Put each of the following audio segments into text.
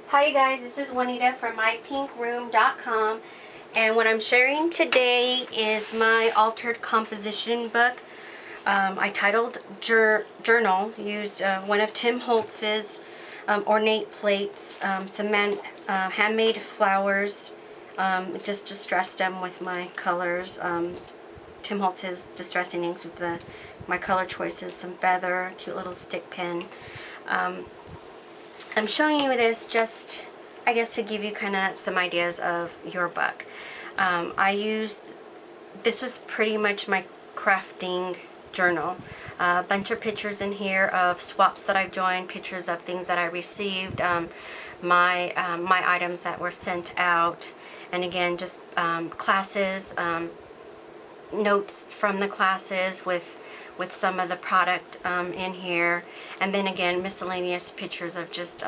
Hi you guys, this is Juanita from mypinkroom.com, and what I'm sharing today is my altered composition book. I titled Journal, used one of Tim Holtz's ornate plates, some handmade flowers, just distressed them with my colors. Tim Holtz's distressing inks with my color choices, some feather, cute little stick pin. I'm showing you this just, I guess, to give you kind of some ideas of your book. This was pretty much my crafting journal. A bunch of pictures in here of swaps that I've joined, pictures of things that I received, my items that were sent out, and again, just classes, notes from the classes with some of the product in here, and then again miscellaneous pictures of just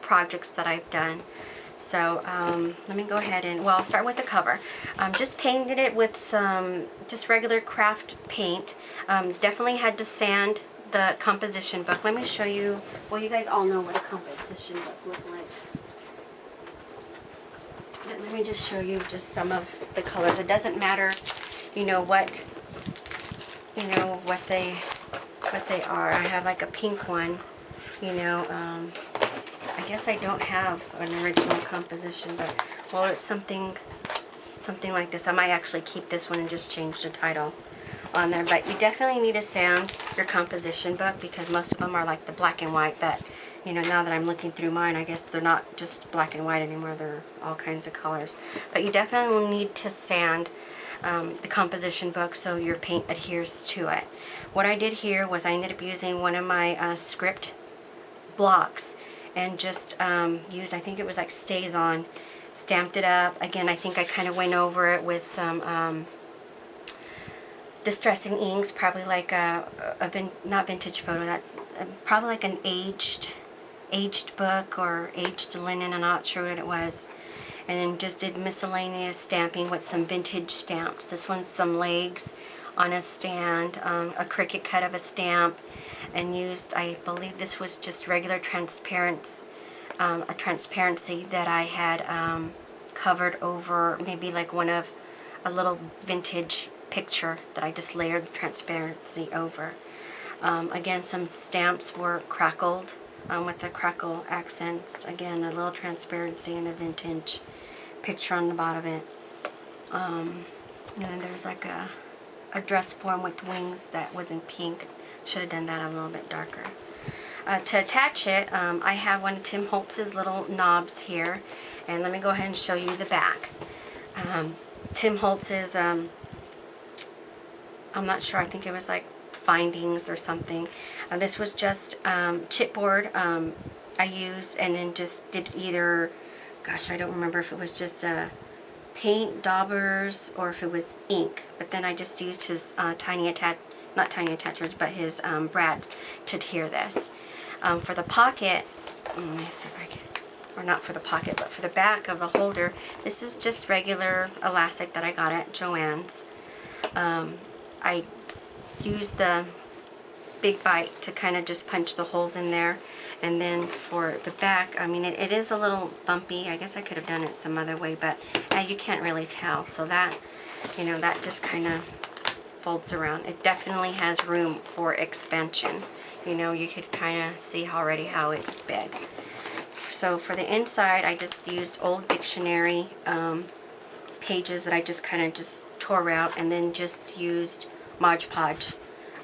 projects that I've done. So let me go ahead and, well, I'll start with the cover. Just painted it with some just regular craft paint. Definitely had to sand the composition book. Let me show you, well, you guys all know what a composition book looks like. But let me just show you just some of the colors. It doesn't matter, you know what they are. I have like a pink one, I guess I don't have an original composition, but well, it's something like this. I might actually keep this one and just change the title on there. But you definitely need to sand your composition book, because most of them are like the black and white that, now that I'm looking through mine, I guess they're not just black and white anymore. They're all kinds of colors. But you definitely will need to sand the composition book so your paint adheres to it. What I did here was I ended up using one of my script blocks and just used, I think it was like StazOn, stamped it up. Again, I think I kind of went over it with some distressing inks, probably like not vintage photo, probably like an aged book or aged linen. I'm not sure what it was. And then just did miscellaneous stamping with some vintage stamps. This one's some legs on a stand, a Cricut cut of a stamp, and used, I believe this was just regular transparency that I had covered over maybe like a little vintage picture that I just layered transparency over. Again, some stamps were crackled with the crackle accents. Again, a little transparency and a vintage picture on the bottom of it. And then there's like a dress form with wings that was in pink. Should have done that a little bit darker. To attach it, I have one of Tim Holtz's little knobs here, and let me go ahead and show you the back. Tim Holtz's, I'm not sure, I think it was like Findings or something. This was just chipboard I used, and then just did either, gosh, I don't remember if it was just paint daubers or if it was ink, but then I just used his not tiny attachers, but his brads to adhere this. For the pocket, let me see if I can, or not for the pocket, but for the back of the holder, this is just regular elastic that I got at Joann's. I used the Big Bite to kind of just punch the holes in there. And then for the back, I mean, it is a little bumpy. I guess I could have done it some other way, but you can't really tell. So that, that just kind of folds around. It definitely has room for expansion. You could kind of see already how it's big. So for the inside, I just used old dictionary pages that I just kind of just tore out, and then just used Mod Podge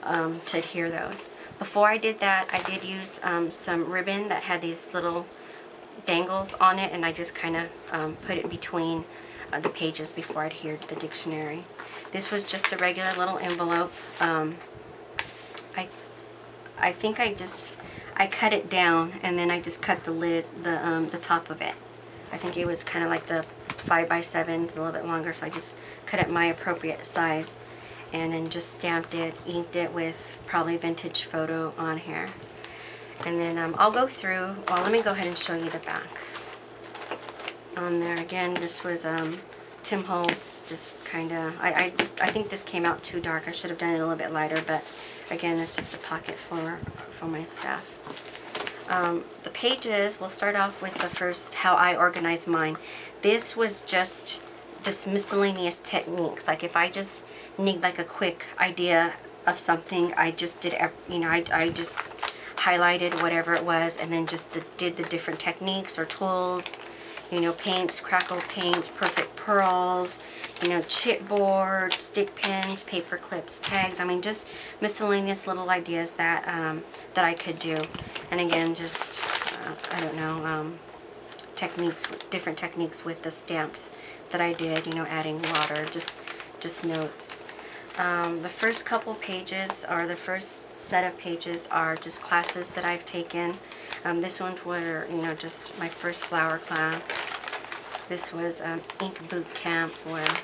to adhere those. Before I did that, I did use some ribbon that had these little dangles on it, and I just kind of put it in between the pages before I adhered the dictionary. This was just a regular little envelope. I think I cut it down, and then I just cut the lid, the top of it. I think it was kind of like the 5x7, it's a little bit longer, so I just cut it my appropriate size, and then just stamped it, inked it with probably vintage photo on here. And then I'll go through, well, let me go ahead and show you the back. On there, again, this was Tim Holtz, just kind of, I think this came out too dark. I should have done it a little bit lighter, but again, it's just a pocket for my stuff. The pages, we'll start off with the first, how I organize mine. This was just miscellaneous techniques. Like if I just need like a quick idea of something, I just did, you know, I just highlighted whatever it was and then just did the different techniques or tools, you know, paints, crackle paints, perfect pearls, you know, chipboard, stick pins, paper clips, tags. I mean, just miscellaneous little ideas that that I could do. And again, just I don't know, techniques, different techniques with the stamps that I did. You know, adding water, just notes. The first couple pages, or the first set of pages, are just classes that I've taken. This one were, you know, just my first flower class. This was ink boot camp, where,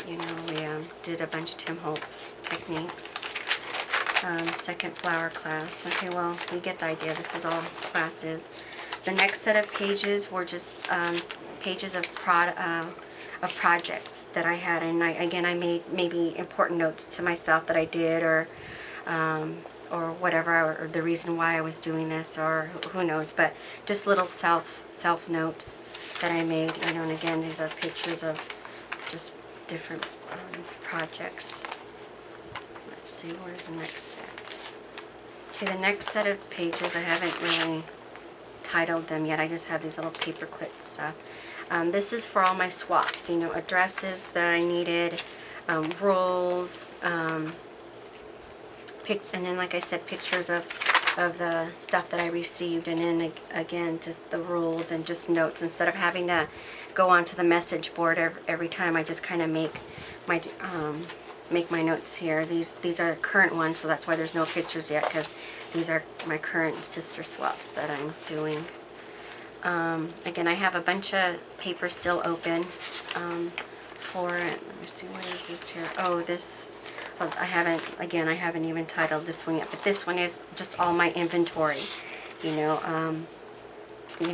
you know, we did a bunch of Tim Holtz techniques. Second flower class. Okay, well, you get the idea. This is all classes. The next set of pages were just pages of projects that I had, and I made maybe important notes to myself that I did, or whatever, or the reason why I was doing this, or who knows, but just little self notes that I made, you know. And again, these are pictures of just different projects. Let's see, where's the next set? Okay, the next set of pages, I haven't really titled them yet. I just have these little paper clip stuff. This is for all my swaps, you know, addresses that I needed, rules, and then, like I said, pictures of the stuff that I received, and then again, just the rules and just notes. Instead of having to go onto the message board every time, I just kind of make my notes here. These are current ones, so that's why there's no pictures yet, because these are my current sister swaps that I'm doing. Again, I have a bunch of paper still open for it. Let me see, what is this here? Oh, this, I haven't even titled this one yet, but this one is just all my inventory, you know,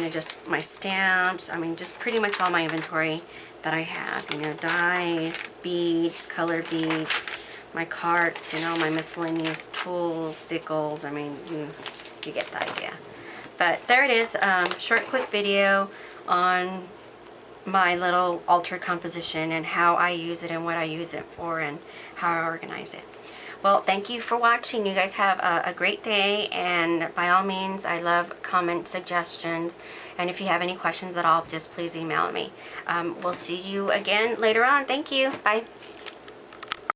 just my stamps. I mean, just pretty much all my inventory that I have, you know, dies, beads, color beads, my carts, you know, my miscellaneous tools, sickles. I mean, you get the idea. But there it is, short quick video on my little altered composition and how I use it and what I use it for and how I organize it. Well, thank you for watching. You guys have a great day, and by all means, I love comment suggestions, and if you have any questions at all, just please email me. We'll see you again later on. Thank you. Bye.